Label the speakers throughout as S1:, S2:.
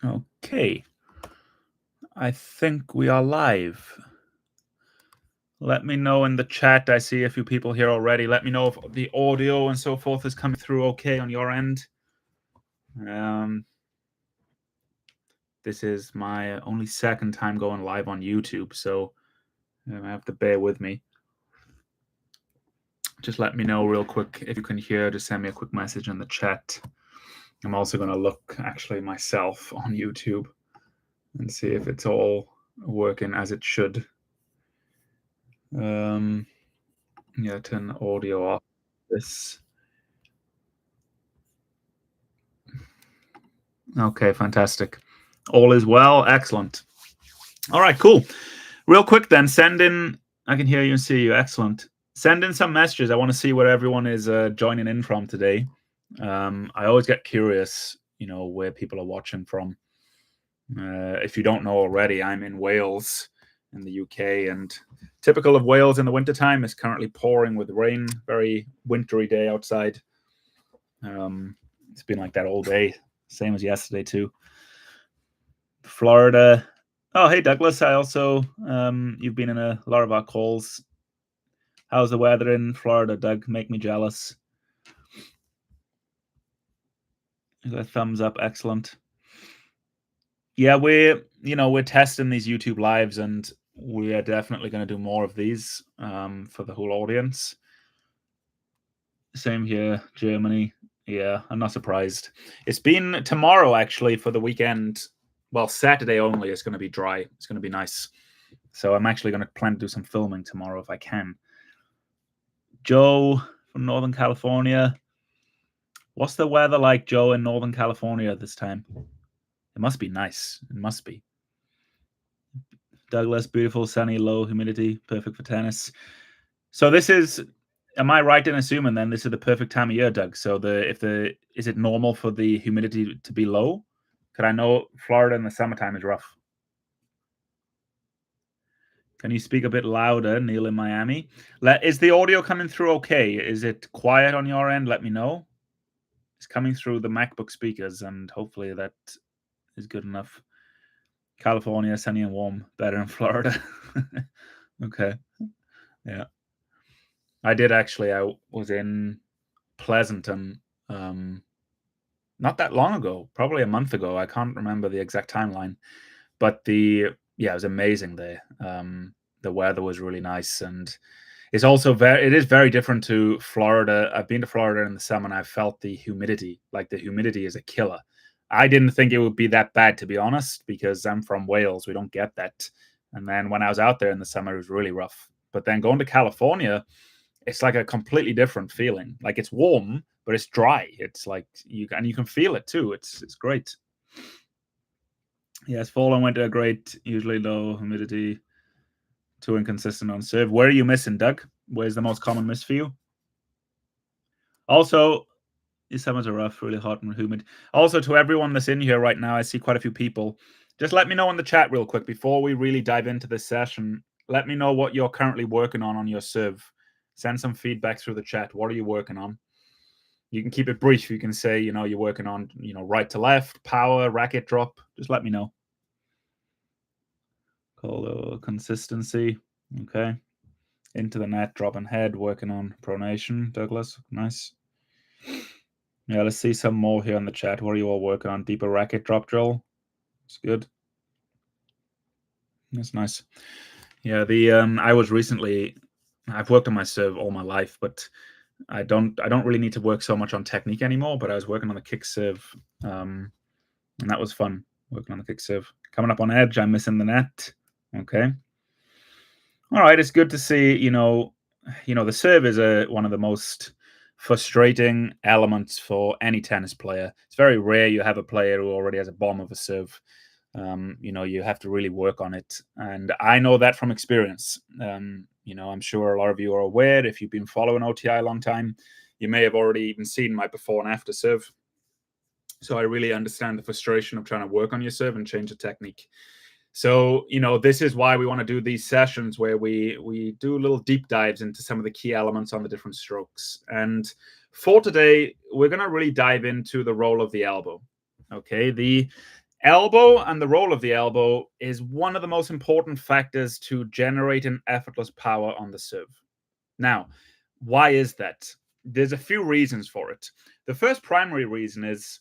S1: Okay. I think we are live. Let me know in the chat. I see a few people here already. Let me know if the audio and so forth is coming through okay on your end. This is my only second time going live on YouTube, so I have to bear with me. Just let me know real quick if you can hear. Just send me a quick message in the chat. I'm also going to look actually myself on YouTube and see if it's all working as it should. Yeah, turn audio off. This. Okay, fantastic. All is well. Excellent. All right, cool. Real quick then, send in. I can hear you and see you. Excellent. Send in some messages. I want to see where everyone is joining in from today. I always get curious, where people are watching from. If you don't know already, I'm in Wales in the UK, and typical of Wales in the wintertime is currently pouring with rain. Very wintry day outside. It's been like that all day. Same as yesterday too. Florida. Oh, hey Douglas. I also you've been in a lot of our calls. How's the weather in Florida, Doug? Make me jealous. You got a thumbs up. Excellent. Yeah, we're testing these YouTube lives, and we are definitely going to do more of these for the whole audience. Same here, Germany. Yeah, I'm not surprised. It's been tomorrow actually for the weekend. Well, Saturday only. It's going to be dry. It's going to be nice. So I'm actually going to plan to do some filming tomorrow if I can. Joe from Northern California. What's the weather like, Joe, in Northern California at this time? It must be nice. It must be. Douglas, beautiful, sunny, low humidity, perfect for tennis. So this is, am I right in assuming then this is the perfect time of year, Doug? So is it normal for the humidity to be low? Because I know Florida in the summertime is rough. Can you speak a bit louder, Neil in Miami? Is the audio coming through okay? Is it quiet on your end? Let me know. It's coming through the MacBook speakers, and hopefully that is good enough. California, sunny and warm, better than Florida. Okay. Yeah. I did actually. I was in Pleasanton not that long ago, probably a month ago. I can't remember the exact timeline, but it was amazing there. The weather was really nice, and it's also it is very different to Florida. I've been to Florida in the summer, and I felt the humidity. Like the humidity is a killer. I didn't think it would be that bad, to be honest, because I'm from Wales. We don't get that. And then when I was out there in the summer, it was really rough. But then going to California, it's like a completely different feeling. Like it's warm, but it's dry. It's like you can feel it too. It's great. Yes, fall and winter are great. Usually low humidity, too inconsistent on serve. Where are you missing, Doug? Where's the most common miss for you? Also, these summers are rough, really hot and humid. Also, to everyone that's in here right now, I see quite a few people. Just let me know in the chat real quick before we really dive into this session. Let me know what you're currently working on your serve. Send some feedback through the chat. What are you working on? You can keep it brief. You can say, you're working on, right to left, power, racket drop. Just let me know. Call consistency. Okay. Into the net, drop and head, working on pronation, Douglas. Nice. Yeah, let's see some more here in the chat. What are you all working on? Deeper racket drop drill. It's good. That's nice. Yeah, I've worked on my serve all my life, but I don't really need to work so much on technique anymore, but I was working on the kick serve, and that was fun, working on the kick serve. Coming up on edge, I'm missing the net. Okay. All right, it's good to see, the serve is one of the most frustrating elements for any tennis player. It's very rare you have a player who already has a bomb of a serve. You have to really work on it. And I know that from experience. I'm sure a lot of you are aware, if you've been following OTI a long time, you may have already even seen my before and after serve. So I really understand the frustration of trying to work on your serve and change the technique. So, this is why we want to do these sessions where we do little deep dives into some of the key elements on the different strokes. And for today, we're going to really dive into the role of the elbow. Okay. The Elbow and the role of the elbow is one of the most important factors to generate an effortless power on the serve. Now, why is that? There's a few reasons for it. The first primary reason is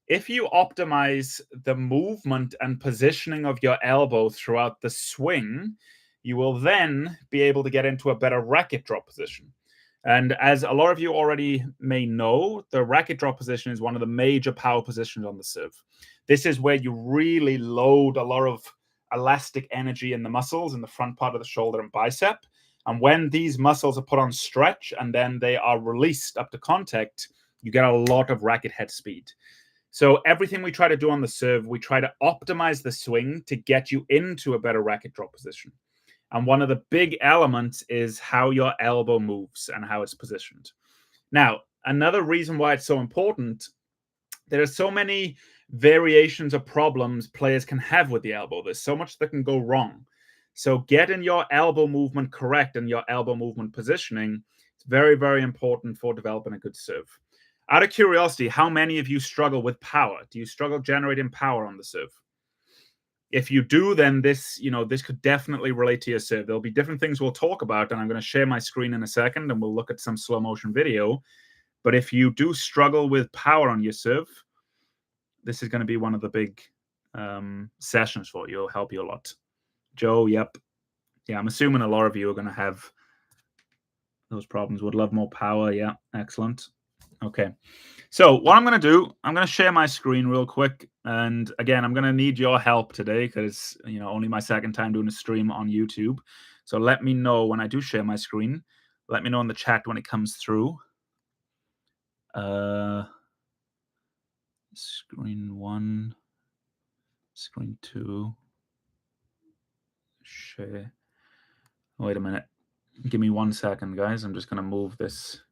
S1: if you optimize the movement and positioning of your elbow throughout the swing, you will then be able to get into a better racket drop position. And as a lot of you already may know, the racket drop position is one of the major power positions on the serve. This is where you really load a lot of elastic energy in the muscles in the front part of the shoulder and bicep. And when these muscles are put on stretch and then they are released up to contact, you get a lot of racket head speed. So everything we try to do on the serve, we try to optimize the swing to get you into a better racket drop position. And one of the big elements is how your elbow moves and how it's positioned. Now, another reason why it's so important, there are so many variations of problems players can have with the elbow. There's so much that can go wrong. So getting your elbow movement correct and your elbow movement positioning is very, very important for developing a good serve. Out of curiosity, how many of you struggle with power? Do you struggle generating power on the serve? If you do, then this could definitely relate to your serve. There'll be different things we'll talk about, and I'm going to share my screen in a second, and we'll look at some slow motion video. But if you do struggle with power on your serve, this is going to be one of the big sessions for you. It'll help you a lot. Joe, yep. Yeah, I'm assuming a lot of you are going to have those problems. Would love more power. Yeah, excellent. Okay. So what I'm going to do, I'm going to share my screen real quick. And again, I'm going to need your help today because, only my second time doing a stream on YouTube. So let me know when I do share my screen. Let me know in the chat when it comes through. Screen 1, screen 2, share. Wait a minute. Give me 1 second, guys. I'm just going to move this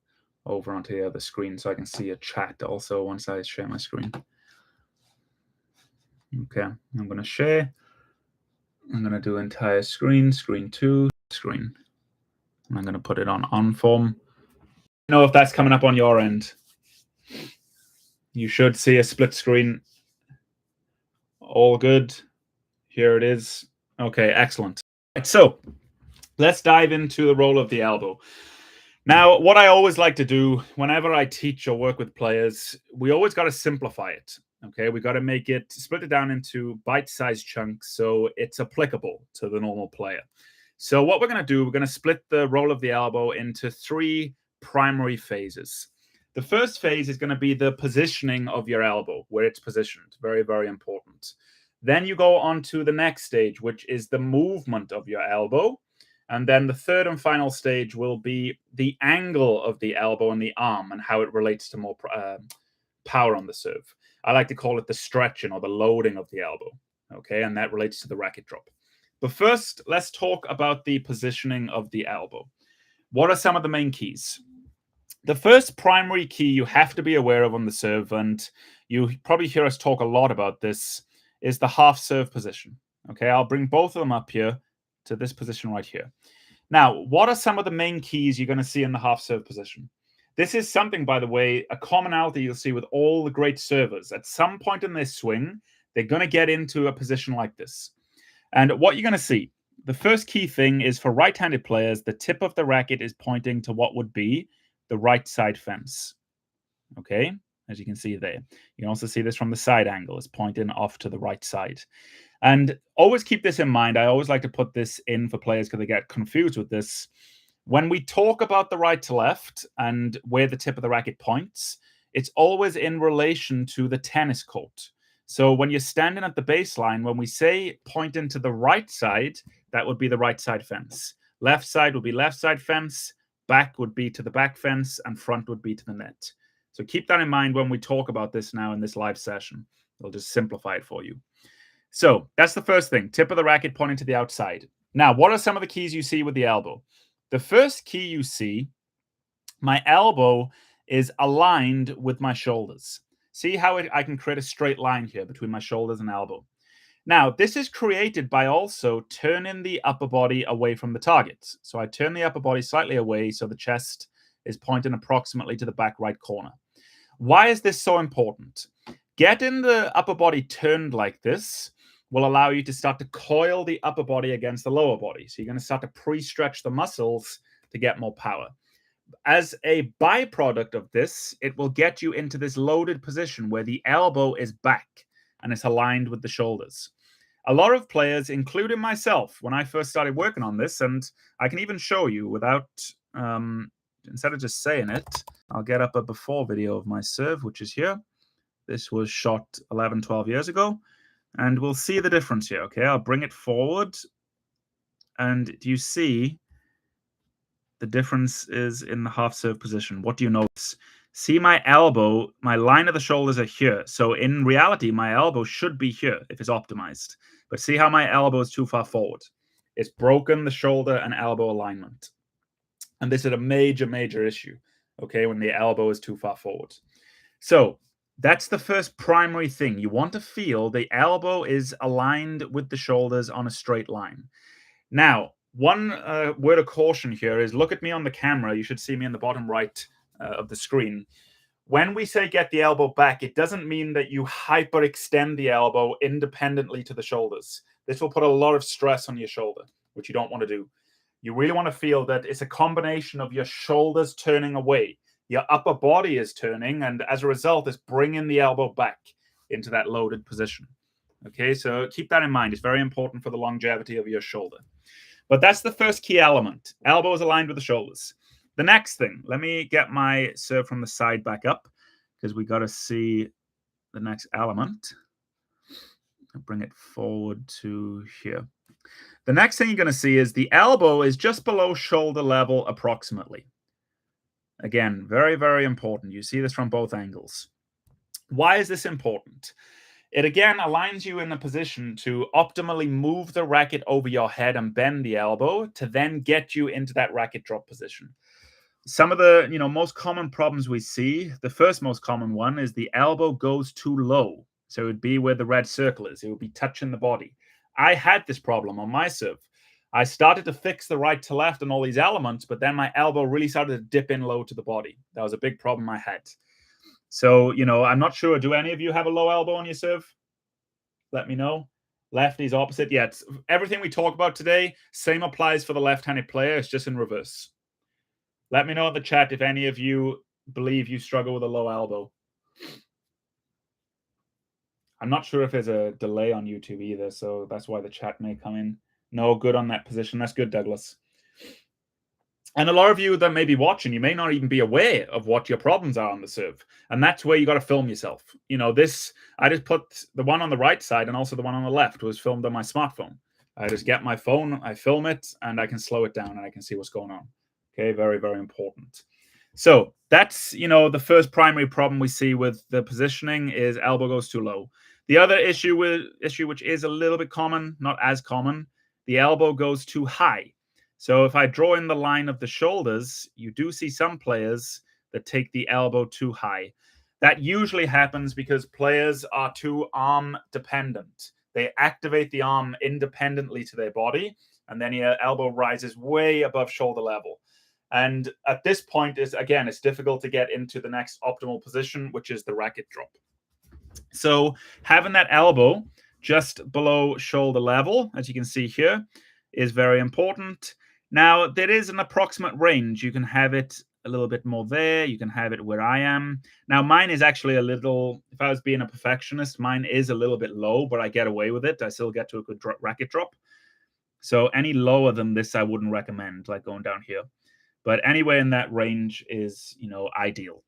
S1: over onto the other screen so I can see a chat also once I share my screen. Okay, I'm going to share. I'm going to do entire screen, screen 2, screen. And I'm going to put it on form. Know if that's coming up on your end. You should see a split screen. All good. Here it is. Okay, excellent. So let's dive into the role of the elbow. Now, what I always like to do whenever I teach or work with players, we always got to simplify it. Okay, we got to split it down into bite-sized chunks so it's applicable to the normal player. So what we're going to do, we're going to split the role of the elbow into 3 primary phases. The first phase is going to be the positioning of your elbow, where it's positioned. Very, very important. Then you go on to the next stage, which is the movement of your elbow. And then the third and final stage will be the angle of the elbow and the arm and how it relates to more power on the serve. I like to call it the stretching or the loading of the elbow. Okay, and that relates to the racket drop. But first, let's talk about the positioning of the elbow. What are some of the main keys? The first primary key you have to be aware of on the serve, and you probably hear us talk a lot about this, is the half serve position. Okay, I'll bring both of them up here to this position right here. Now, what are some of the main keys you're going to see in the half serve position? This is something, by the way, a commonality you'll see with all the great servers. At some point in their swing, they're going to get into a position like this. And what you're going to see, the first key thing is for right-handed players, the tip of the racket is pointing to what would be the right side fence. Okay, as you can see there. You can also see this from the side angle. It's pointing off to the right side. And always keep this in mind. I always like to put this in for players because they get confused with this. When we talk about the right to left and where the tip of the racket points, it's always in relation to the tennis court. So when you're standing at the baseline, when we say pointing to the right side, that would be the right side fence. Left side would be left side fence. Back would be to the back fence, and front would be to the net. So keep that in mind when we talk about this now in this live session. I'll just simplify it for you. So that's the first thing, tip of the racket pointing to the outside. Now, what are some of the keys you see with the elbow? The first key you see, my elbow is aligned with my shoulders. See how I can create a straight line here between my shoulders and elbow. Now, this is created by also turning the upper body away from the target. So I turn the upper body slightly away so the chest is pointing approximately to the back right corner. Why is this so important? Getting the upper body turned like this will allow you to start to coil the upper body against the lower body. So you're going to start to pre-stretch the muscles to get more power. As a byproduct of this, it will get you into this loaded position where the elbow is back and it's aligned with the shoulders. A lot of players, including myself, when I first started working on this, and I can even show you without, instead of just saying it, I'll get up a before video of my serve, which is here. This was shot 11, 12 years ago, and we'll see the difference here, okay? I'll bring it forward, and do you see the difference is in the half serve position? What do you notice? See my elbow, my line of the shoulders are here. So in reality, my elbow should be here if it's optimized. But see how my elbow is too far forward? It's broken the shoulder and elbow alignment. And this is a major, major issue, okay, when the elbow is too far forward. So that's the first primary thing. You want to feel the elbow is aligned with the shoulders on a straight line. Now, one word of caution here is look at me on the camera. You should see me in the bottom right of the screen. When we say get the elbow back, it doesn't mean that you hyperextend the elbow independently to the shoulders. This will put a lot of stress on your shoulder, which you don't want to do. You really want to feel that it's a combination of your shoulders turning away. Your upper body is turning, and as a result, it's bringing the elbow back into that loaded position. Okay, so keep that in mind. It's very important for the longevity of your shoulder. But that's the first key element. Elbow is aligned with the shoulders. The next thing, let me get my serve from the side back up because we got to see the next element. I'll bring it forward to here. The next thing you're going to see is the elbow is just below shoulder level approximately. Again, very, very important. You see this from both angles. Why is this important? It again aligns you in a position to optimally move the racket over your head and bend the elbow to then get you into that racket drop position. Some of the most common problems we see, the first most common one is the elbow goes too low. So it would be where the red circle is. It would be touching the body. I had this problem on my serve. I started to fix the right to left and all these elements, but then my elbow really started to dip in low to the body. That was a big problem I had. So, I'm not sure. Do any of you have a low elbow on your serve? Let me know. Lefties, opposite. Yeah, everything we talk about today, same applies for the left-handed player. It's just in reverse. Let me know in the chat if any of you believe you struggle with a low elbow. I'm not sure if there's a delay on YouTube either, so that's why the chat may come in. No, good on that position. That's good, Douglas. And a lot of you that may be watching, you may not even be aware of what your problems are on the serve. And that's where you got to film yourself. This, I just put the one on the right side and also the one on the left was filmed on my smartphone. I just get my phone, I film it, and I can slow it down and I can see what's going on. Okay, very, very important. So that's, the first primary problem we see with the positioning is elbow goes too low. The other issue, which is a little bit common, not as common, the elbow goes too high. So if I draw in the line of the shoulders, you do see some players that take the elbow too high. That usually happens because players are too arm dependent. They activate the arm independently to their body, and then your elbow rises way above shoulder level. And at this point, it's difficult to get into the next optimal position, which is the racket drop. So having that elbow just below shoulder level, as you can see here, is very important. Now, there is an approximate range. You can have it a little bit more there. You can have it where I am. Now, mine is actually a little, if I was being a perfectionist, mine is a little bit low, but I get away with it. I still get to a good racket drop. So any lower than this, I wouldn't recommend, like going down here. But anywhere in that range is, ideal.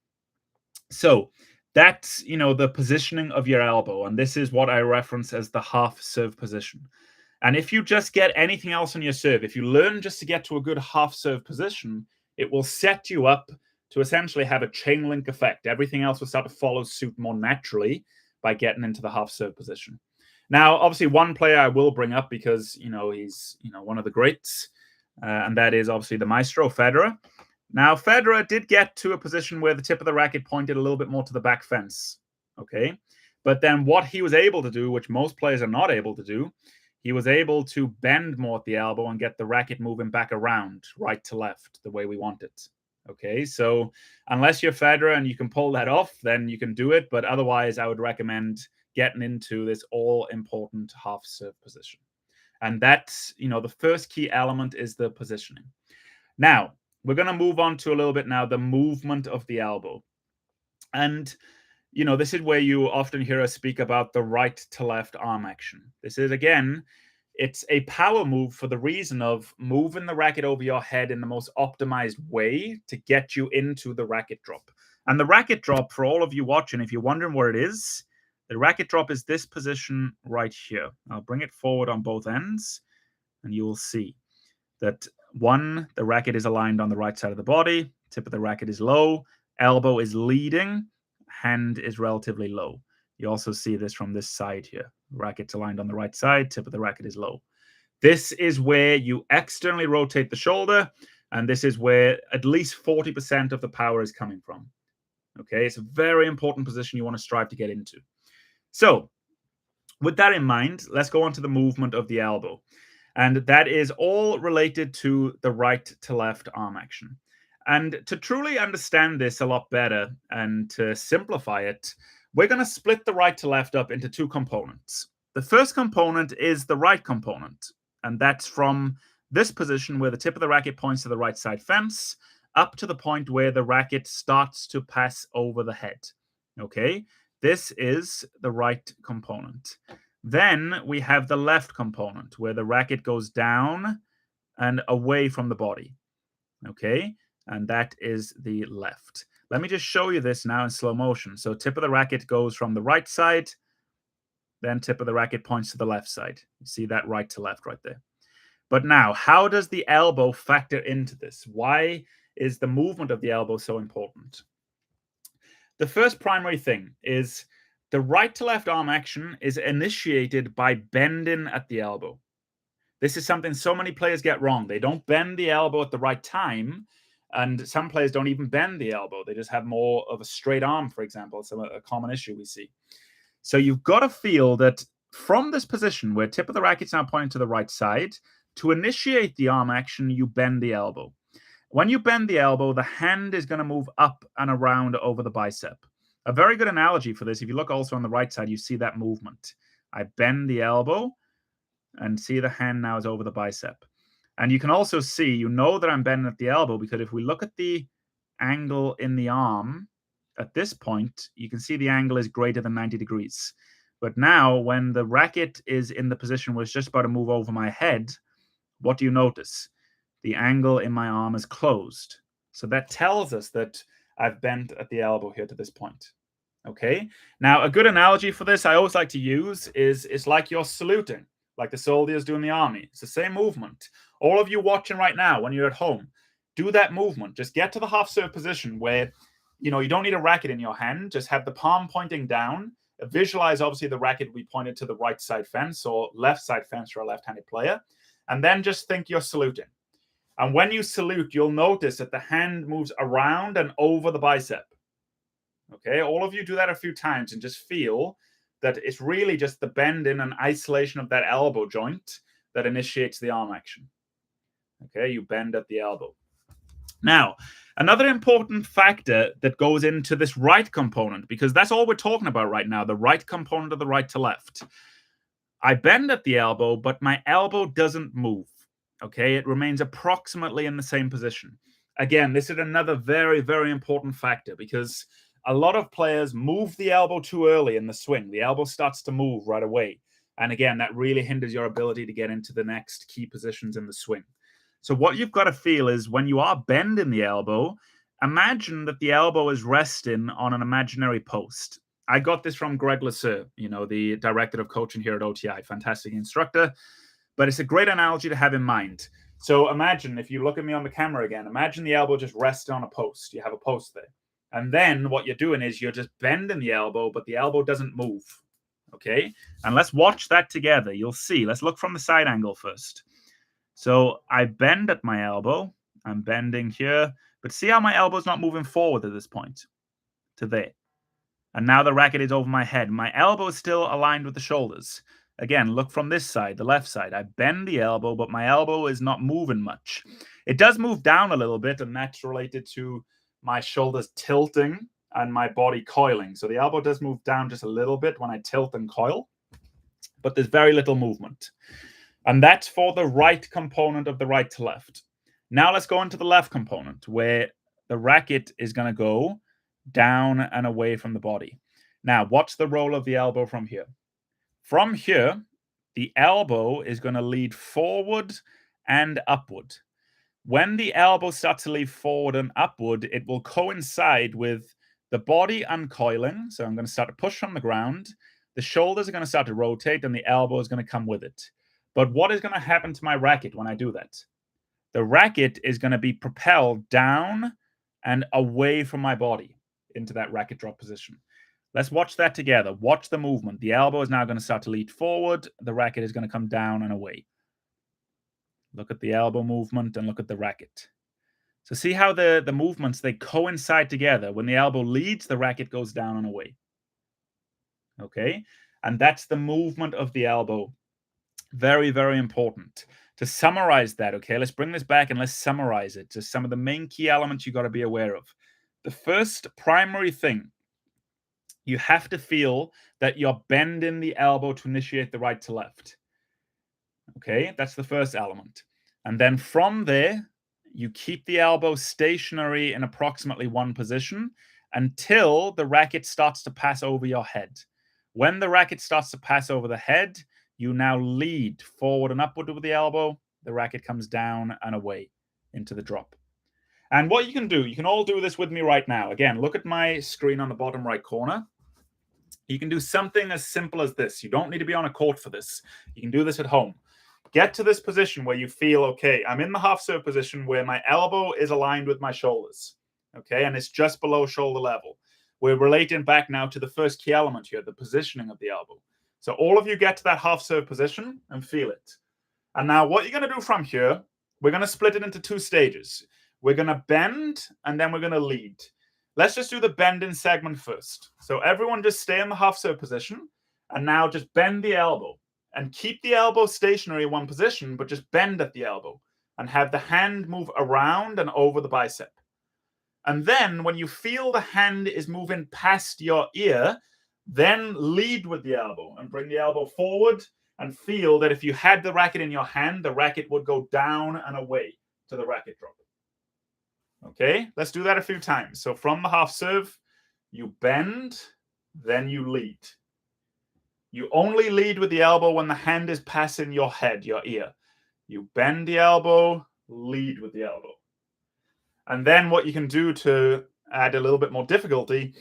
S1: So that's, the positioning of your elbow. And this is what I reference as the half serve position. And if you just get anything else on your serve, if you learn just to get to a good half serve position, it will set you up to essentially have a chain link effect. Everything else will start to follow suit more naturally by getting into the half serve position. Now, obviously, one player I will bring up because, he's, one of the greats, and that is obviously the maestro, Federer. Now, Federer did get to a position where the tip of the racket pointed a little bit more to the back fence, okay? But then what he was able to do, which most players are not able to do, he was able to bend more at the elbow and get the racket moving back around right to left the way we want it, Okay, so unless you're Federer and you can pull that off, then you can do it. But otherwise, I would recommend getting into this all-important half serve position. And that's, the first key element is the positioning. Now, we're going to move on to a little bit now, the movement of the elbow. And, this is where you often hear us speak about the right to left arm action. This is, again, it's a power move for the reason of moving the racket over your head in the most optimized way to get you into the racket drop. And the racket drop, for all of you watching, if you're wondering where it is, the racket drop is this position right here. I'll bring it forward on both ends, and you will see that the racket is aligned on the right side of the body, tip of the racket is low, elbow is leading, hand is relatively low. You also see this from this side here. Racket's aligned on the right side, tip of the racket is low. This is where you externally rotate the shoulder, and this is where at least 40% of the power is coming from. Okay, it's a very important position you want to strive to get into. So, with that in mind, let's go on to the movement of the elbow. And that is all related to the right to left arm action. And to truly understand this a lot better and to simplify it, we're going to split the right to left up into two components. The first component is the right component, and that's from this position where the tip of the racket points to the right side fence up to the point where the racket starts to pass over the head. Okay, this is the right component. Then we have the left component where the racket goes down and away from the body. Okay, and that is the left. Let me just show you this now in slow motion. So tip of the racket goes from the right side, then tip of the racket points to the left side. You see that right to left right there. But now, how does the elbow factor into this? Why is the movement of the elbow so important? The first primary thing is the right to left arm action is initiated by bending at the elbow. This is something so many players get wrong. They don't bend the elbow at the right time, and some players don't even bend the elbow. They just have more of a straight arm, for example. It's a common issue we see. So you've got to feel that from this position where tip of the racket's now pointing to the right side, to initiate the arm action, you bend the elbow. When you bend the elbow, the hand is going to move up and around over the bicep. A very good analogy for this, if you look also on the right side, you see that movement. I bend the elbow and see the hand now is over the bicep. And you can also see, you know that I'm bending at the elbow because if we look at the angle in the arm, at this point, you can see the angle is greater than 90 degrees. But now, when the racket is in the position where it's just about to move over my head, what do you notice? The angle in my arm is closed. So that tells us that I've bent at the elbow here to this point. Okay. Now, a good analogy for this I always like to use is it's like you're saluting, like the soldiers do in the army. It's the same movement. All of you watching right now, when you're at home, do that movement. Just get to the half serve position where, you don't need a racket in your hand. Just have the palm pointing down. Visualize, obviously, the racket will be pointed to the right side fence or left side fence for a left-handed player. And then just think you're saluting. And when you salute, you'll notice that the hand moves around and over the bicep. Okay, all of you do that a few times and just feel that it's really just the bending and isolation of that elbow joint that initiates the arm action. Okay, you bend at the elbow. Now, another important factor that goes into this right component, because that's all we're talking about right now, the right component of the right to left. I bend at the elbow, but my elbow doesn't move. Okay, it remains approximately in the same position. Again, this is another very, very important factor because a lot of players move the elbow too early in the swing. The elbow starts to move right away. And again, that really hinders your ability to get into the next key positions in the swing. So what you've got to feel is when you are bending the elbow, imagine that the elbow is resting on an imaginary post. I got this from Greg Lasser, the director of coaching here at OTI, fantastic instructor. But it's a great analogy to have in mind. So imagine, if you look at me on the camera again, imagine the elbow just resting on a post. You have a post there. And then what you're doing is you're just bending the elbow, but the elbow doesn't move. Okay? And let's watch that together. You'll see. Let's look from the side angle first. So I bend at my elbow. I'm bending here. But see how my elbow's not moving forward at this point? To there. And now the racket is over my head. My elbow is still aligned with the shoulders. Again, look from this side, the left side. I bend the elbow, but my elbow is not moving much. It does move down a little bit, and that's related to my shoulders tilting and my body coiling. So the elbow does move down just a little bit when I tilt and coil, but there's very little movement. And that's for the right component of the right to left. Now let's go into the left component where the racket is going to go down and away from the body. Now, what's the role of the elbow from here? From here, the elbow is going to lead forward and upward. When the elbow starts to lead forward and upward, it will coincide with the body uncoiling. So I'm going to start to push from the ground. The shoulders are going to start to rotate and the elbow is going to come with it. But what is going to happen to my racket when I do that? The racket is going to be propelled down and away from my body into that racket drop position. Let's watch that together. Watch the movement. The elbow is now going to start to lead forward. The racket is going to come down and away. Look at the elbow movement and look at the racket. So see how the movements, they coincide together. When the elbow leads, the racket goes down and away. Okay? And that's the movement of the elbow. Very, very important. To summarize that, okay, let's bring this back and let's summarize it. Just some of the main key elements you got to be aware of. The first primary thing, you have to feel that you're bending the elbow to initiate the right to left. Okay, that's the first element. And then from there, you keep the elbow stationary in approximately one position until the racket starts to pass over your head. When the racket starts to pass over the head, you now lead forward and upward with the elbow. The racket comes down and away into the drop. And what you can do, you can all do this with me right now. Again, look at my screen on the bottom right corner. You can do something as simple as this. You don't need to be on a court for this. You can do this at home. Get to this position where you feel, okay, I'm in the half serve position where my elbow is aligned with my shoulders. Okay, and it's just below shoulder level. We're relating back now to the first key element here, the positioning of the elbow. So all of you get to that half serve position and feel it. And now what you're going to do from here, we're going to split it into two stages. We're going to bend and then we're going to lead. Let's just do the bending segment first. So everyone just stay in the half serve position and now just bend the elbow and keep the elbow stationary in one position, but just bend at the elbow and have the hand move around and over the bicep. And then when you feel the hand is moving past your ear, then lead with the elbow and bring the elbow forward and feel that if you had the racket in your hand, the racket would go down and away to the racket drop. Okay, let's do that a few times. So from the half serve, you bend, then you lead. You only lead with the elbow when the hand is passing your head, your ear. You bend the elbow, lead with the elbow. And then what you can do to add a little bit more difficulty,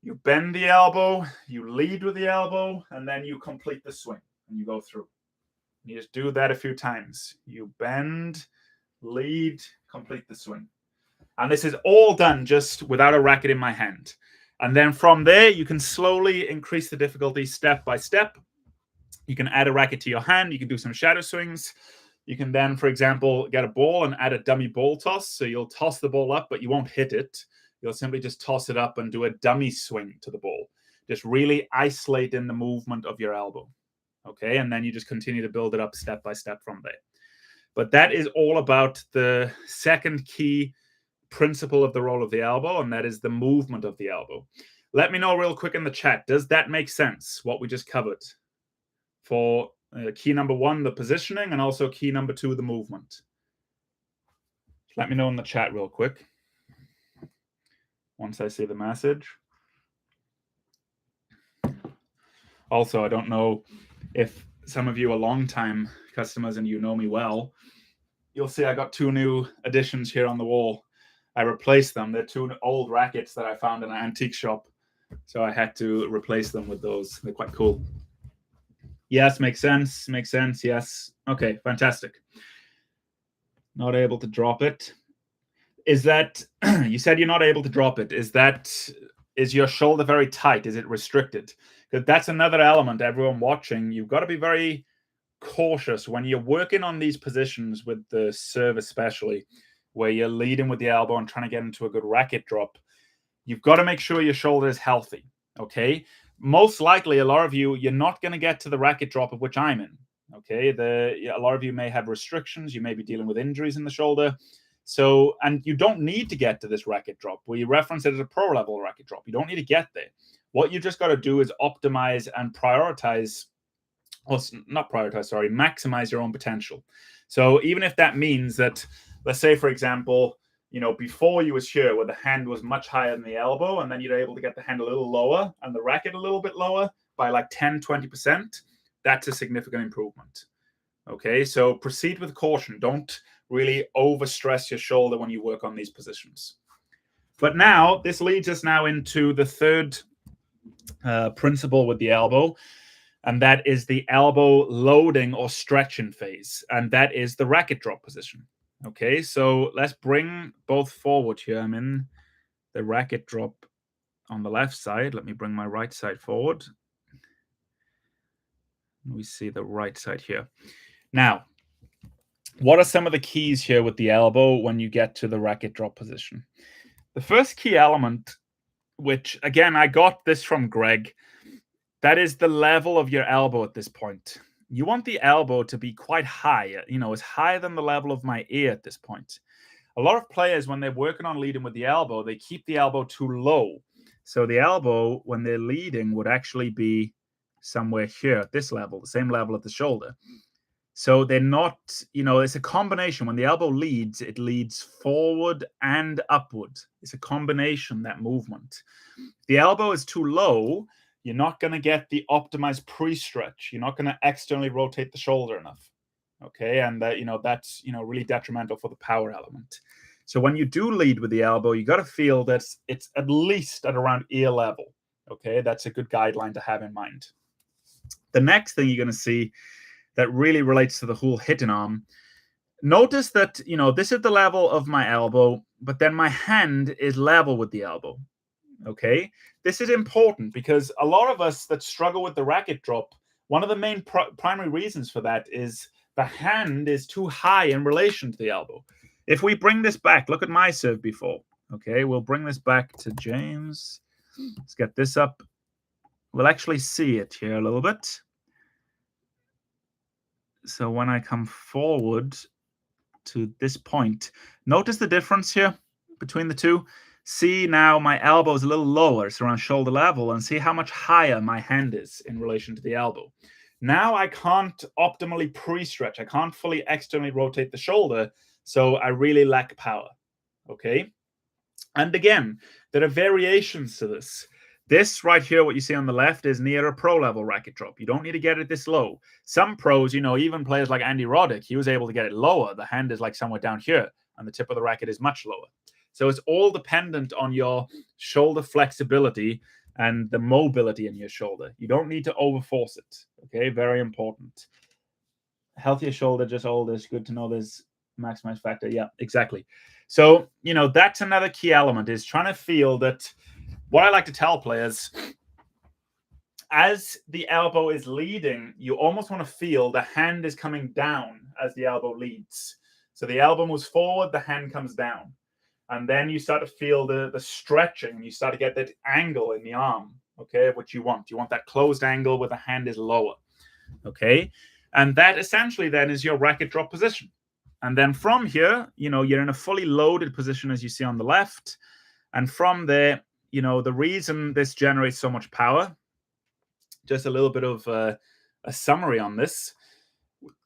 S1: you bend the elbow, you lead with the elbow, and then you complete the swing and you go through. You just do that a few times. You bend, lead, complete the swing. And this is all done just without a racket in my hand. And then from there, you can slowly increase the difficulty step by step. You can add a racket to your hand. You can do some shadow swings. You can then, for example, get a ball and add a dummy ball toss. So you'll toss the ball up, but you won't hit it. You'll simply just toss it up and do a dummy swing to the ball. Just really isolate in the movement of your elbow. Okay, and then you just continue to build it up step by step from there. But that is all about the second key principle of the role of the elbow, and that is the movement of the elbow. Let me know real quick in the chat. Does that make sense, what we just covered? For key number one, the positioning, and also key number two, the movement. Let me know in the chat real quick once I see the message. Also, I don't know if some of you are long-time customers and you know me well. You'll see I got two new additions here on the wall. I replaced them. They're two old rackets that I found in an antique shop. So I had to replace them with those. They're quite cool. Yes, makes sense. Makes sense. Yes. Okay, fantastic. Not able to drop it. Is that, you said you're not able to drop it. Is your shoulder very tight? Is it restricted? Because that's another element, everyone watching. You've got to be very cautious when you're working on these positions with the serve especially, where you're leading with the elbow and trying to get into a good racket drop. You've got to make sure your shoulder is healthy, okay? most likely, a lot of you, you're not going to get to the racket drop of which I'm in. Okay, a lot of you may have restrictions. You may be dealing with injuries in the shoulder. So, and you don't need to get to this racket drop. We reference it as a pro level racket drop. You don't need to get there. What you just got to do is optimize and prioritize, or not prioritize, sorry, maximize your own potential. So even if that means that, let's say, for example, before you was here where the hand was much higher than the elbow, and then you're able to get the hand a little lower and the racket a little bit lower by like 10, 20%, that's a significant improvement. Okay, so proceed with caution. Don't really overstress your shoulder when you work on these positions. But now, this leads us now into the third principle with the elbow, and that is the elbow loading or stretching phase, and that is the racket drop position. Okay, so let's bring both forward here. I'm in the racket drop on the left side. Let me bring my right side forward. We see the right side here. Now, what are some of the keys here with the elbow when you get to the racket drop position? The first key element, which again, I got this from Greg, that is the level of your elbow at this point. You want the elbow to be quite high, it's higher than the level of my ear at this point. A lot of players, when they're working on leading with the elbow, they keep the elbow too low. So the elbow, when they're leading, would actually be somewhere here at this level, the same level at the shoulder. So they're not, it's a combination. When the elbow leads, it leads forward and upward. It's a combination, that movement. If the elbow is too low, you're not going to get the optimized pre-stretch. You're not going to externally rotate the shoulder enough. Okay, and that's really detrimental for the power element. So when you do lead with the elbow, you got to feel that it's at least at around ear level. Okay, that's a good guideline to have in mind. The next thing you're going to see that really relates to the whole hitting arm, notice that this is the level of my elbow, but then my hand is level with the elbow. Okay, this is important because a lot of us that struggle with the racket drop, one of the main primary reasons for that is the hand is too high in relation to the elbow. If we bring this back, look at my serve before. Okay, we'll bring this back to James. Let's get this up. We'll actually see it here a little bit. So when I come forward to this point, notice the difference here between the two. See now my elbow is a little lower, it's around shoulder level, and see how much higher my hand is in relation to the elbow. Now I can't optimally pre-stretch. I can't fully externally rotate the shoulder, so I really lack power. Okay? And again, there are variations to this. This right here, what you see on the left, is near a pro level racket drop. You don't need to get it this low. Some pros, even players like Andy Roddick, he was able to get it lower. The hand is like somewhere down here, and the tip of the racket is much lower. So it's all dependent on your shoulder flexibility and the mobility in your shoulder. You don't need to overforce it. Okay, very important. Healthier shoulder, just older. It's good to know there's maximize factor. Yeah, exactly. So, that's another key element, is trying to feel that. What I like to tell players, as the elbow is leading, you almost want to feel the hand is coming down as the elbow leads. So the elbow moves forward, the hand comes down. And then you start to feel the stretching, and you start to get that angle in the arm, okay, what you want. You want that closed angle where the hand is lower, okay? And that essentially then is your racket drop position. And then from here, you're in a fully loaded position, as you see on the left. And from there, the reason this generates so much power, just a little bit of a summary on this.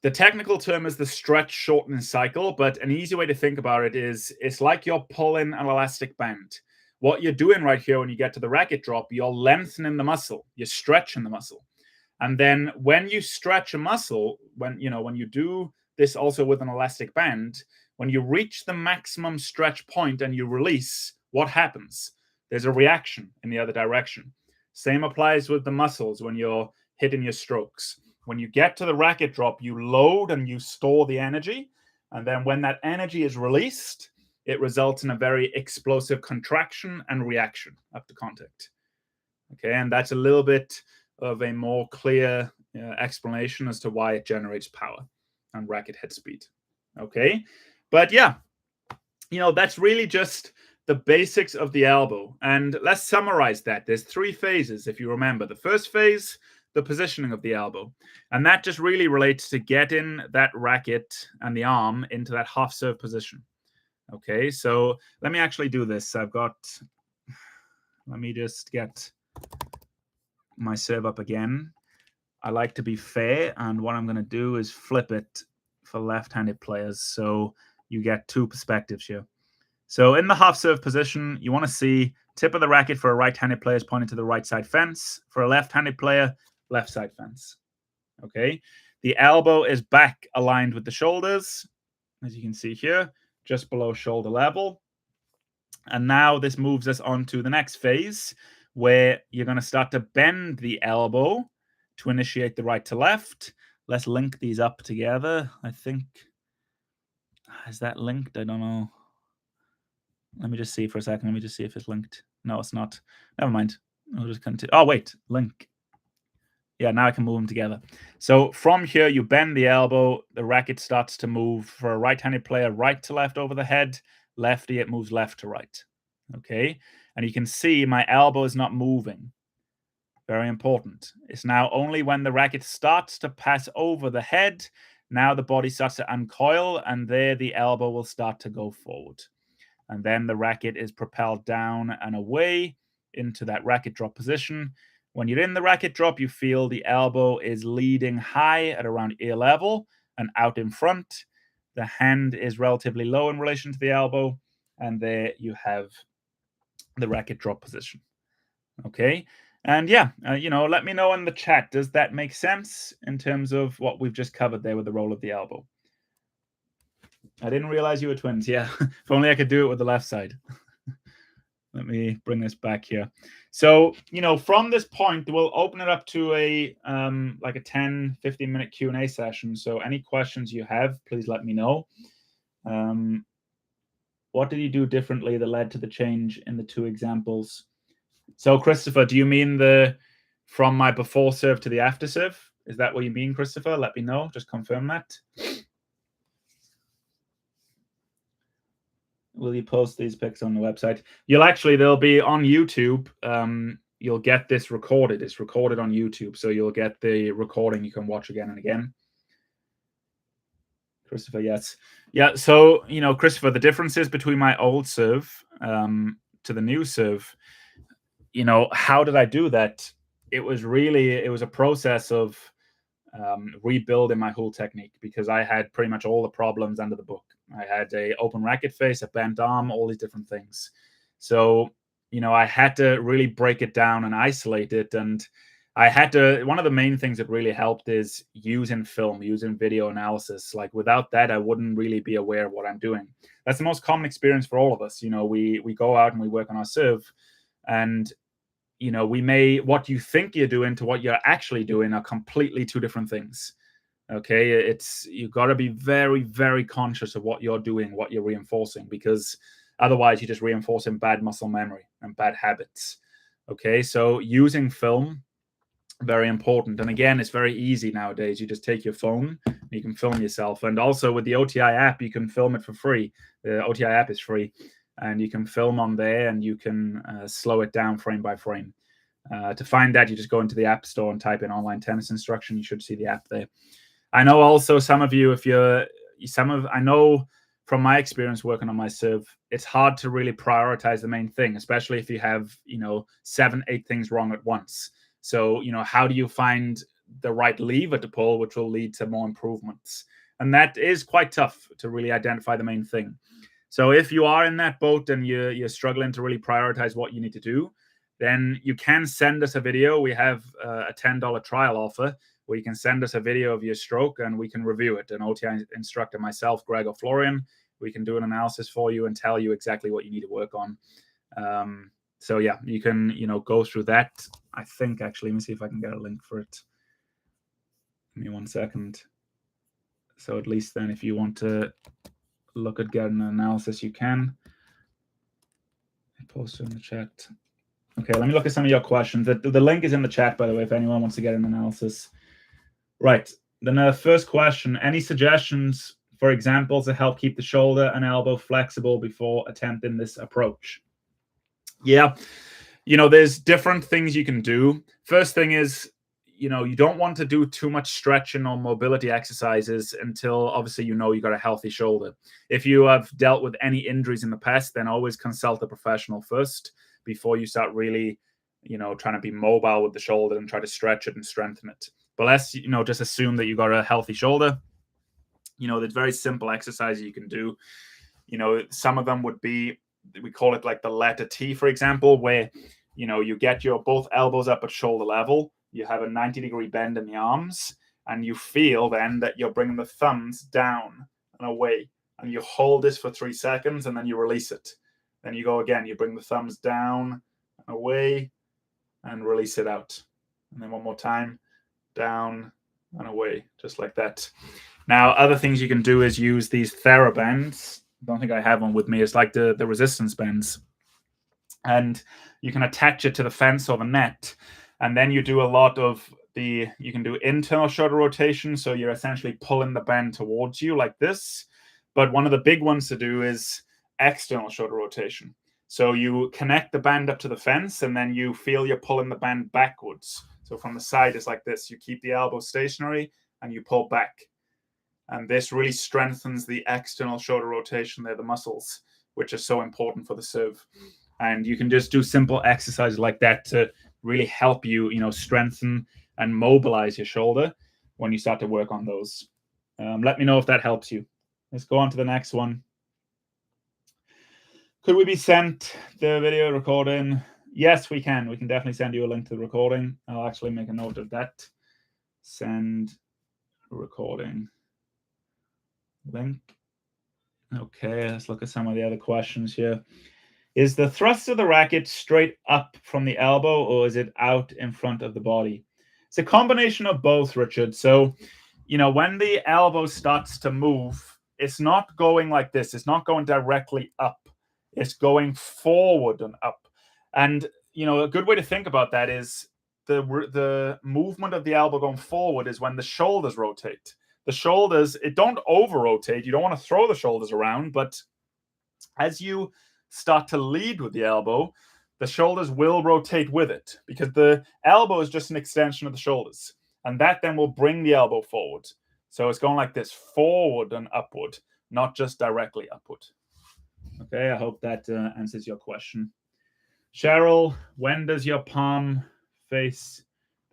S1: The technical term is the stretch shortening cycle, but an easy way to think about it is it's like you're pulling an elastic band. What you're doing right here when you get to the racket drop, you're lengthening the muscle, you're stretching the muscle. And then when you stretch a muscle, when you do this also with an elastic band, when you reach the maximum stretch point and you release, what happens? There's a reaction in the other direction. Same applies with the muscles when you're hitting your strokes. When you get to the racket drop, you load and you store the energy. And then when that energy is released, it results in a very explosive contraction and reaction up to contact. Okay, and that's a little bit of a more clear explanation as to why it generates power and racket head speed. Okay, but yeah, that's really just the basics of the elbow. And let's summarize that. There's 3 phases, if you remember. The first phase, the positioning of the elbow. And that just really relates to getting that racket and the arm into that half serve position. Okay, so let me actually do this. Let me just get my serve up again. I like to be fair, and what I'm going to do is flip it for left-handed players, so you get 2 perspectives here. So in the half serve position, you want to see tip of the racket for a right-handed player is pointing to the right side fence. For a left-handed player, left side fence. Okay, the elbow is back aligned with the shoulders, as you can see here, just below shoulder level. And now this moves us on to the next phase, where you're going to start to bend the elbow to initiate the right to left. Let's link these up together. I think, is that linked? I don't know. Let me just see for a second. Let me just see if it's linked. No, it's not. Never mind. I'll just continue. Oh, wait, link. Yeah, now I can move them together. So from here, you bend the elbow. The racket starts to move for a right-handed player, right to left over the head. Lefty, it moves left to right. Okay, and you can see my elbow is not moving. Very important. It's now only when the racket starts to pass over the head, now the body starts to uncoil, and there the elbow will start to go forward. And then the racket is propelled down and away into that racket drop position. When you're in the racket drop, you feel the elbow is leading high at around ear level and out in front. The hand is relatively low in relation to the elbow, and there you have the racket drop position. Okay. And yeah, let me know in the chat. Does that make sense in terms of what we've just covered there with the role of the elbow? I didn't realize you were twins. Yeah, if only I could do it with the left side. Let me bring this back here. So, from this point, we'll open it up to a 10, 15-minute Q&A session. So any questions you have, please let me know. What did you do differently that led to the change in the 2 examples? So, Christopher, do you mean from my before serve to the after serve? Is that what you mean, Christopher? Let me know. Just confirm that. Will you post these pics on the website? They'll be on YouTube. You'll get this recorded. It's recorded on YouTube, so you'll get the recording. You can watch again and again. Christopher, yes. Yeah, so, Christopher, the differences between my old serve to the new serve, how did I do that? It was a process of rebuilding my whole technique, because I had pretty much all the problems under the book. I had a open racket face, a bent arm, all these different things. So, I had to really break it down and isolate it. And one of the main things that really helped is using film, using video analysis. Like, without that, I wouldn't really be aware of what I'm doing. That's the most common experience for all of us. We go out and we work on our serve, and what you think you're doing to what you're actually doing are completely 2 different things. Okay, you've got to be very, very conscious of what you're doing, what you're reinforcing, because otherwise you're just reinforcing bad muscle memory and bad habits. Okay, so using film, very important. And again, it's very easy nowadays. You just take your phone, you can film yourself. And also with the OTI app, you can film it for free. The OTI app is free, and you can film on there, and you can slow it down frame by frame. To find that, you just go into the App Store and type in online tennis instruction. You should see the app there. I know also some of you, I know from my experience working on my serve, it's hard to really prioritize the main thing, especially if you have, 7, 8 things wrong at once. So, how do you find the right lever to pull, which will lead to more improvements? And that is quite tough to really identify the main thing. So if you are in that boat and you're struggling to really prioritize what you need to do, then you can send us a video. We have a $10 trial offer where you can send us a video of your stroke and we can review it. An OTI instructor, myself, Greg or Florian, we can do an analysis for you and tell you exactly what you need to work on. So yeah, you can, go through that. I think actually, let me see if I can get a link for it. Give me 1 second. So at least then if you want to look at getting an analysis, you can. Post it in the chat. Okay, let me look at some of your questions. The link is in the chat, by the way, if anyone wants to get an analysis. Right, then the first question, any suggestions for example, to help keep the shoulder and elbow flexible before attempting this approach. Yeah, there's different things you can do. First thing is, you don't want to do too much stretching or mobility exercises until obviously you got a healthy shoulder. If you have dealt with any injuries in the past, then always consult a professional first before you start really, trying to be mobile with the shoulder and try to stretch it and strengthen it. But let's, just assume that you got a healthy shoulder. There's very simple exercises you can do. Some of them would be, we call it like the letter T, for example, where, you get your both elbows up at shoulder level. You have a 90-degree bend in the arms, and you feel then that you're bringing the thumbs down and away. And you hold this for 3 seconds, and then you release it. Then you go again. You bring the thumbs down and away and release it out. And then one more time, down and away, just like that. Now, other things you can do is use these TheraBands. I don't think I have one with me. It's like the resistance bands. And you can attach it to the fence or the net. And then you do a lot of you can do internal shoulder rotation. So you're essentially pulling the band towards you like this. But one of the big ones to do is external shoulder rotation. So you connect the band up to the fence, and then you feel you're pulling the band backwards. So from the side, it's like this. You keep the elbow stationary and you pull back. And this really strengthens the external shoulder rotation there, the muscles, which are so important for the serve. And you can just do simple exercises like that to really help you, strengthen and mobilize your shoulder when you start to work on those. Let me know if that helps you. Let's go on to the next one. Could we be sent the video recording? Yes, we can. We can definitely send you a link to the recording. I'll actually make a note of that. Send recording link. Okay, let's look at some of the other questions here. Is the thrust of the racket straight up from the elbow, or is it out in front of the body? It's a combination of both, Richard. So, when the elbow starts to move, it's not going like this. It's not going directly up. It's going forward and up. And, a good way to think about that is the movement of the elbow going forward is when the shoulders rotate. The shoulders, it don't over-rotate. You don't want to throw the shoulders around, but as you start to lead with the elbow, the shoulders will rotate with it because the elbow is just an extension of the shoulders. And that then will bring the elbow forward. So it's going like this, forward and upward, not just directly upward. Okay, I hope that answers your question. Cheryl, when does your palm face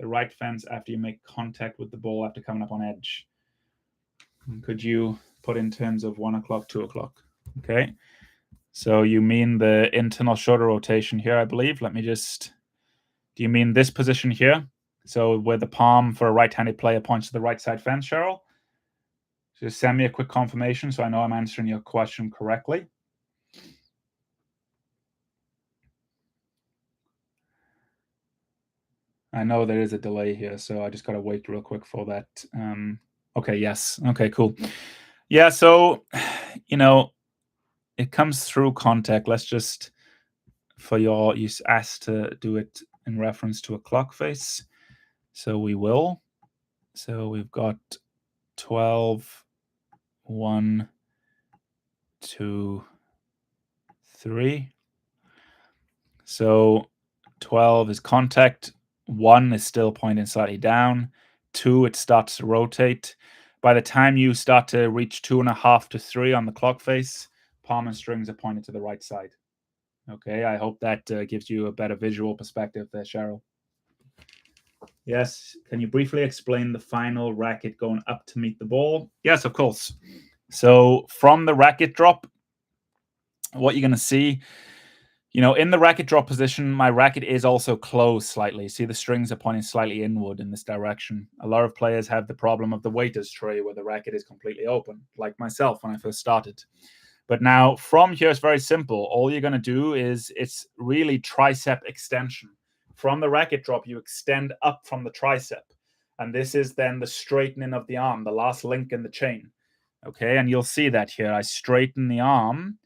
S1: the right fence after you make contact with the ball after coming up on edge? Could you put in terms of 1 o'clock, 2 o'clock? Okay. So you mean the internal shoulder rotation here, I believe. Do you mean this position here? So where the palm for a right-handed player points to the right side fence, Cheryl? Just send me a quick confirmation so I know I'm answering your question correctly. I know there is a delay here, so I just got to wait real quick for that. Okay, yes. Okay, cool. Yeah, so, it comes through contact. Let's just, you asked to do it in reference to a clock face. So we will. So we've got 12, 1, 2, 3. So 12 is contact. 1 is still pointing slightly down. 2, it starts to rotate. By the time you start to reach 2.5 to 3 on the clock face, palm and strings are pointed to the right side. Okay, I hope that gives you a better visual perspective there, Cheryl. Yes, can you briefly explain the final racket going up to meet the ball? Yes, of course. So from the racket drop, what you're going to see, in the racket drop position, my racket is also closed slightly. See, the strings are pointing slightly inward in this direction. A lot of players have the problem of the waiter's tray where the racket is completely open, like myself when I first started. But now from here, it's very simple. All you're going to do is it's really tricep extension. From the racket drop, you extend up from the tricep. And this is then the straightening of the arm, the last link in the chain. Okay, and you'll see that here. I straighten the arm,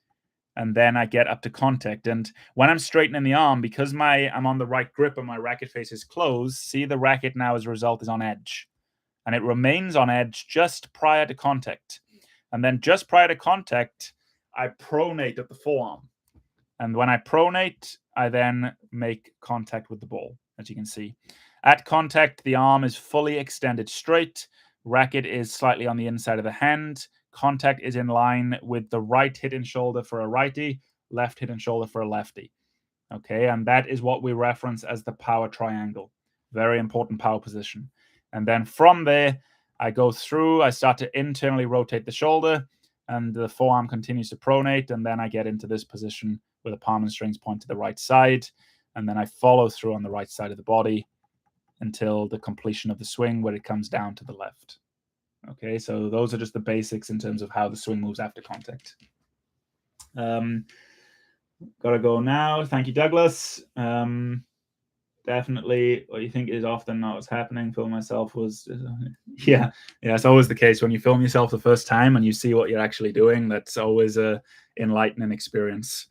S1: and then I get up to contact. And when I'm straightening the arm, because I'm on the right grip and my racket face is closed, see the racket now as a result is on edge. And it remains on edge just prior to contact. And then just prior to contact, I pronate at the forearm. And when I pronate, I then make contact with the ball, as you can see. At contact, the arm is fully extended straight. Racket is slightly on the inside of the hand. Contact is in line with the right hidden shoulder for a righty, left hidden shoulder for a lefty. Okay, and that is what we reference as the power triangle. Very important power position. And then from there, I go through, I start to internally rotate the shoulder, and the forearm continues to pronate, and then I get into this position where the palm and strings point to the right side, and then I follow through on the right side of the body until the completion of the swing where it comes down to the left. Okay, so those are just the basics in terms of how the swing moves after contact. Gotta go now. Thank you, Douglas. Definitely what you think is often not what's happening. Film myself was, yeah, it's always the case when you film yourself the first time and you see what you're actually doing. That's always a enlightening experience.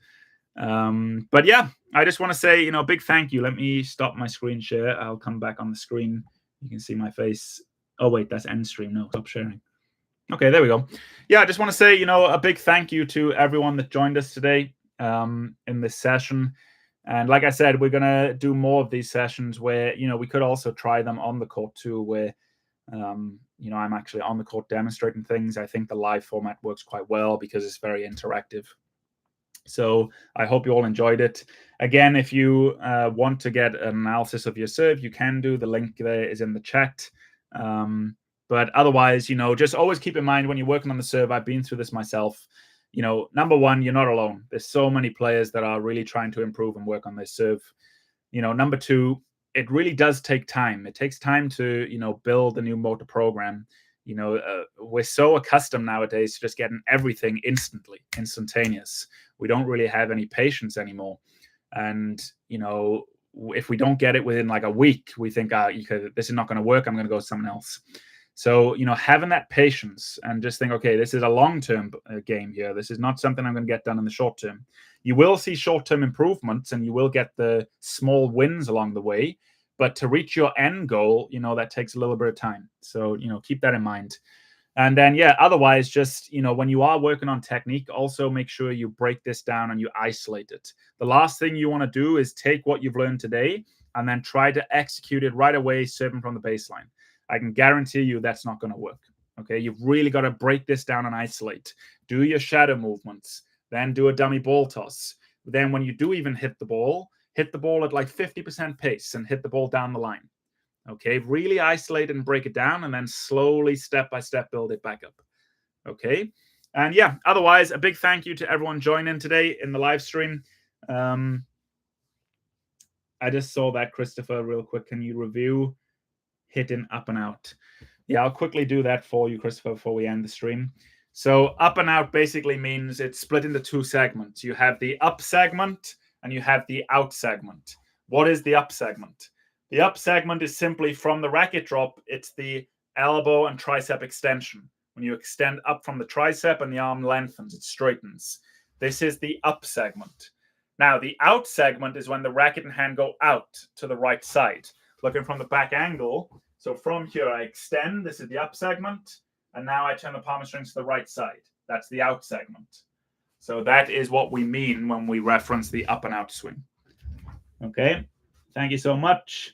S1: But yeah, I just want to say, big thank you. Let me stop my screen share. I'll come back on the screen. You can see my face. Oh wait, that's end stream. No, stop sharing. Okay, there we go. Yeah, I just want to say, a big thank you to everyone that joined us today in this session. And like I said, we're going to do more of these sessions where, we could also try them on the court too, where, I'm actually on the court demonstrating things. I think the live format works quite well because it's very interactive. So I hope you all enjoyed it. Again, if you want to get an analysis of your serve, you can do. The link there is in the chat. But otherwise, just always keep in mind when you're working on the serve, I've been through this myself. Number one, you're not alone. There's so many players that are really trying to improve and work on their serve. Number two, it really does take time. It takes time to, build a new motor program. We're so accustomed nowadays to just getting everything instantaneous. We don't really have any patience anymore. And, if we don't get it within like a week, we think, this is not going to work. I'm going to go to someone else. So, having that patience and just think, okay, this is a long-term game here. This is not something I'm going to get done in the short term. You will see short-term improvements and you will get the small wins along the way. But to reach your end goal, that takes a little bit of time. So, keep that in mind. And then, otherwise, just, when you are working on technique, also make sure you break this down and you isolate it. The last thing you want to do is take what you've learned today and then try to execute it right away, serving from the baseline. I can guarantee you that's not going to work. Okay, you've really got to break this down and isolate. Do your shadow movements, then do a dummy ball toss. Then when you do even hit the ball at like 50% pace and hit the ball down the line. Okay, really isolate it and break it down and then slowly, step by step, build it back up. Okay, and otherwise, a big thank you to everyone joining today in the live stream. I just saw that, Christopher, real quick. Can you review hitting up and out? Yeah, I'll quickly do that for you, Christopher, before we end the stream. So up and out basically means it's split into two segments. You have the up segment and you have the out segment. What is the up segment? The up segment is simply from the racket drop. It's the elbow and tricep extension. When you extend up from the tricep and the arm lengthens, it straightens. This is the up segment. Now, the out segment is when the racket and hand go out to the right side. Looking from the back angle. So from here, I extend. This is the up segment. And now I turn the palm and strings to the right side. That's the out segment. So that is what we mean when we reference the up and out swing. Okay. Thank you so much.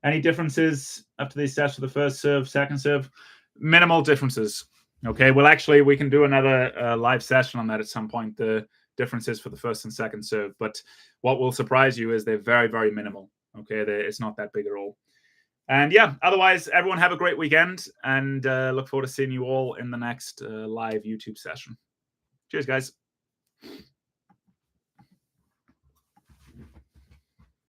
S1: Any differences up to these steps for the first serve, second serve? Minimal differences. Okay. Well, actually, we can do another live session on that at some point, the differences for the first and second serve. But what will surprise you is they're very, very minimal. Okay. It's not that big at all. And otherwise, everyone have a great weekend and look forward to seeing you all in the next live YouTube session. Cheers, guys.